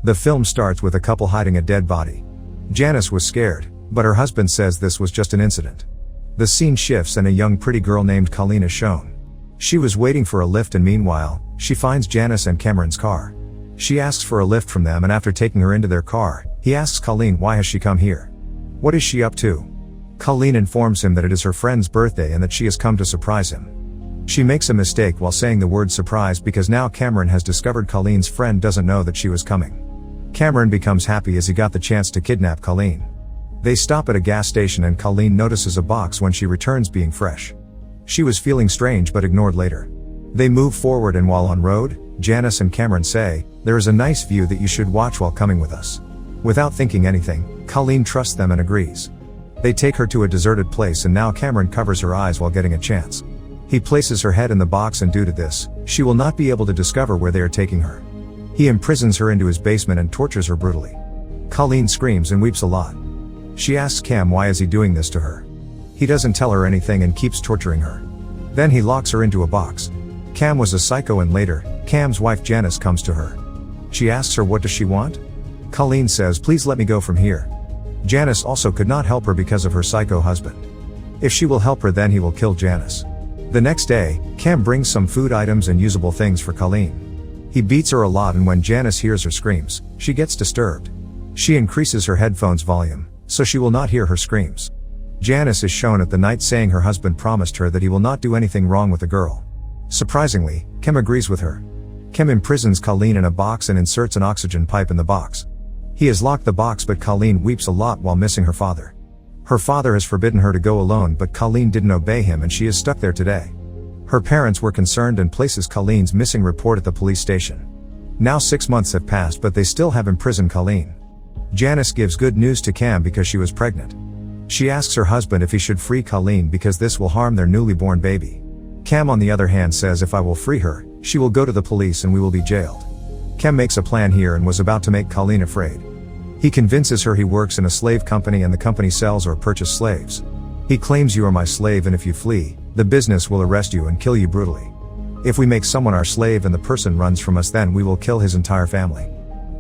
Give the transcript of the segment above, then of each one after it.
The film starts with a couple hiding a dead body. Janice was scared, but her husband says this was just an incident. The scene shifts and a young pretty girl named Colleen is shown. She was waiting for a lift and meanwhile, she finds Janice and Cameron's car. She asks for a lift from them and after taking her into their car, he asks Colleen why has she come here? What is she up to? Colleen informs him that it is her friend's birthday and that she has come to surprise him. She makes a mistake while saying the word surprise because now Cameron has discovered Colleen's friend doesn't know that she was coming. Cameron becomes happy as he got the chance to kidnap Colleen. They stop at a gas station and Colleen notices a box when she returns being fresh. She was feeling strange but ignored later. They move forward and while on road, Janice and Cameron say, "There is a nice view that you should watch while coming with us." Without thinking anything, Colleen trusts them and agrees. They take her to a deserted place and now Cameron covers her eyes while getting a chance. He places her head in the box and due to this, she will not be able to discover where they are taking her. He imprisons her into his basement and tortures her brutally. Colleen screams and weeps a lot. She asks Cam why is he doing this to her. He doesn't tell her anything and keeps torturing her. Then he locks her into a box. Cam was a psycho and later, Cam's wife Janice comes to her. She asks her what does she want? Colleen says please let me go from here. Janice also could not help her because of her psycho husband. If she will help her then he will kill Janice. The next day, Cam brings some food items and usable things for Colleen. He beats her a lot and when Janice hears her screams, she gets disturbed. She increases her headphones volume, so she will not hear her screams. Janice is shown at the night saying her husband promised her that he will not do anything wrong with the girl. Surprisingly, Cam agrees with her. Cam imprisons Colleen in a box and inserts an oxygen pipe in the box. He has locked the box but Colleen weeps a lot while missing her father. Her father has forbidden her to go alone but Colleen didn't obey him and she is stuck there today. Her parents were concerned and places Colleen's missing report at the police station. Now 6 months have passed but they still have imprisoned Colleen. Janice gives good news to Cam because she was pregnant. She asks her husband if he should free Colleen because this will harm their newly born baby. Cam on the other hand says if I will free her, she will go to the police and we will be jailed. Cam makes a plan here and was about to make Colleen afraid. He convinces her he works in a slave company and the company sells or purchases slaves. He claims you are my slave and if you flee, the business will arrest you and kill you brutally. If we make someone our slave and the person runs from us then we will kill his entire family.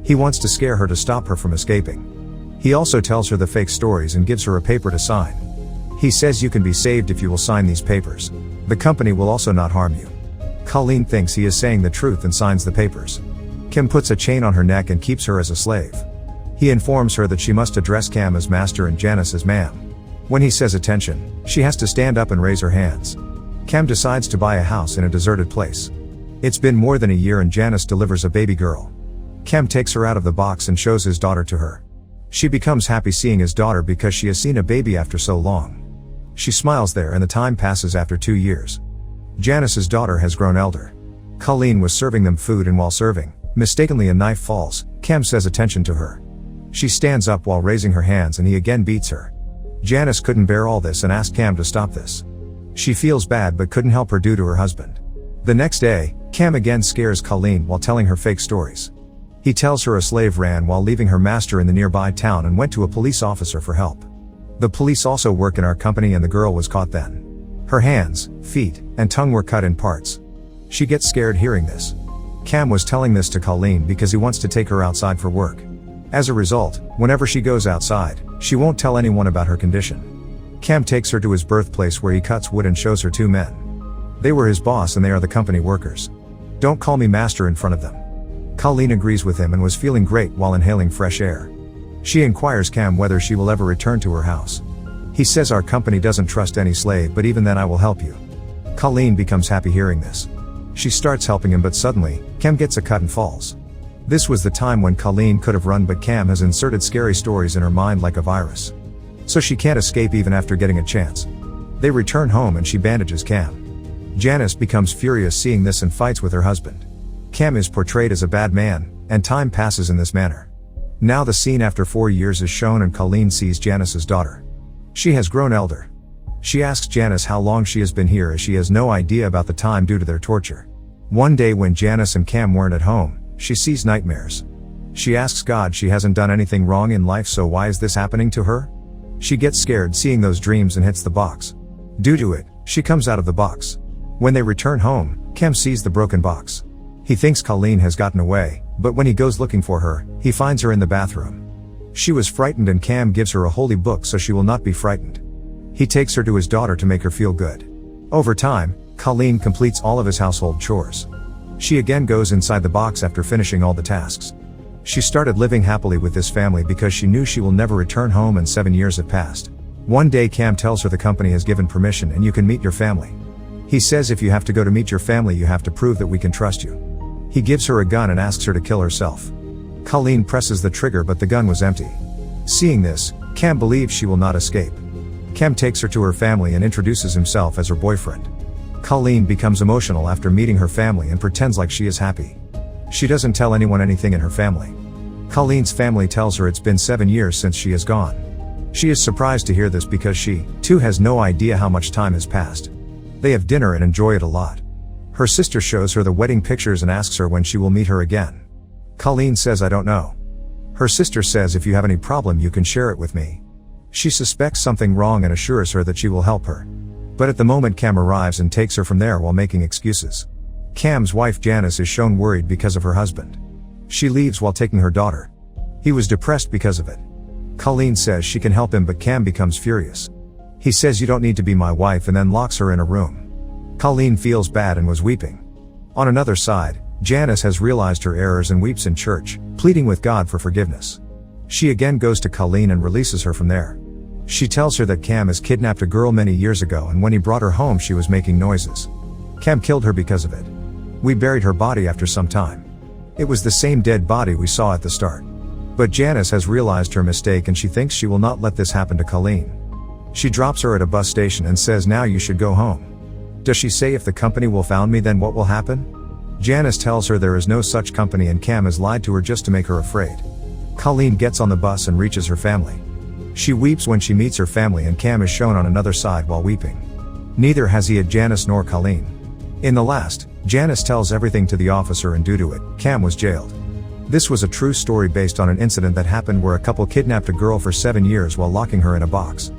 He wants to scare her to stop her from escaping. He also tells her the fake stories and gives her a paper to sign. He says you can be saved if you will sign these papers. The company will also not harm you. Colleen thinks he is saying the truth and signs the papers. Kim puts a chain on her neck and keeps her as a slave. He informs her that she must address Cam as master and Janice as ma'am. When he says attention, she has to stand up and raise her hands. Cam decides to buy a house in a deserted place. It's been more than a year and Janice delivers a baby girl. Cam takes her out of the box and shows his daughter to her. She becomes happy seeing his daughter because she has seen a baby after so long. She smiles there and the time passes after 2 years. Janice's daughter has grown elder. Colleen was serving them food and while serving, mistakenly a knife falls. Cam says attention to her. She stands up while raising her hands and he again beats her. Janice couldn't bear all this and asked Cam to stop this. She feels bad but couldn't help her due to her husband. The next day, Cam again scares Colleen while telling her fake stories. He tells her a slave ran while leaving her master in the nearby town and went to a police officer for help. The police also work in our company and the girl was caught then. Her hands, feet, and tongue were cut in parts. She gets scared hearing this. Cam was telling this to Colleen because he wants to take her outside for work. As a result, whenever she goes outside, she won't tell anyone about her condition. Cam takes her to his birthplace where he cuts wood and shows her 2 men. They were his boss and they are the company workers. Don't call me master in front of them. Colleen agrees with him and was feeling great while inhaling fresh air. She inquires Cam whether she will ever return to her house. He says our company doesn't trust any slave but even then I will help you. Colleen becomes happy hearing this. She starts helping him but suddenly, Cam gets a cut and falls. This was the time when Colleen could have run but Cam has inserted scary stories in her mind like a virus. So she can't escape even after getting a chance. They return home and she bandages Cam. Janice becomes furious seeing this and fights with her husband. Cam is portrayed as a bad man, and time passes in this manner. Now the scene after 4 years is shown and Colleen sees Janice's daughter. She has grown elder. She asks Janice how long she has been here as she has no idea about the time due to their torture. One day when Janice and Cam weren't at home, she sees nightmares. She asks God she hasn't done anything wrong in life so why is this happening to her? She gets scared seeing those dreams and hits the box. Due to it, she comes out of the box. When they return home, Cam sees the broken box. He thinks Colleen has gotten away, but when he goes looking for her, He finds her in the bathroom. She was frightened and Cam gives her a holy book so she will not be frightened. He takes her to his daughter to make her feel good. Over time, Colleen completes all of his household chores. She again goes inside the box after finishing all the tasks. She started living happily with this family because she knew she will never return home and 7 years have passed. One day Cam tells her the company has given permission and you can meet your family. He says if you have to go to meet your family you have to prove that we can trust you. He gives her a gun and asks her to kill herself. Colleen presses the trigger but the gun was empty. Seeing this, Cam believes she will not escape. Cam takes her to her family and introduces himself as her boyfriend. Colleen becomes emotional after meeting her family and pretends like she is happy. She doesn't tell anyone anything in her family. Colleen's family tells her it's been 7 years since she is gone. She is surprised to hear this because she, too, has no idea how much time has passed. They have dinner and enjoy it a lot. Her sister shows her the wedding pictures and asks her when she will meet her again. Colleen says I don't know. Her sister says if you have any problem you can share it with me. She suspects something wrong and assures her that she will help her. But at the moment Cam arrives and takes her from there while making excuses. Cam's wife Janice is shown worried because of her husband. She leaves while taking her daughter. He was depressed because of it. Colleen says she can help him but Cam becomes furious. He says you don't need to be my wife and then locks her in a room. Colleen feels bad and was weeping. On another side, Janice has realized her errors and weeps in church, pleading with God for forgiveness. She again goes to Colleen and releases her from there. She tells her that Cam has kidnapped a girl many years ago and when he brought her home she was making noises. Cam killed her because of it. We buried her body after some time. It was the same dead body we saw at the start. But Janice has realized her mistake and she thinks she will not let this happen to Colleen. She drops her at a bus station and says now you should go home. Does she say if the company will found me then what will happen? Janice tells her there is no such company and Cam has lied to her just to make her afraid. Colleen gets on the bus and reaches her family. She weeps when she meets her family and Cam is shown on another side while weeping. Neither has he had Janice nor Colleen. In the last, Janice tells everything to the officer and due to it, Cam was jailed. This was a true story based on an incident that happened where a couple kidnapped a girl for 7 years while locking her in a box.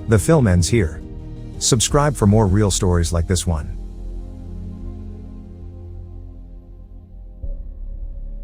The film ends here. Subscribe for more real stories like this one.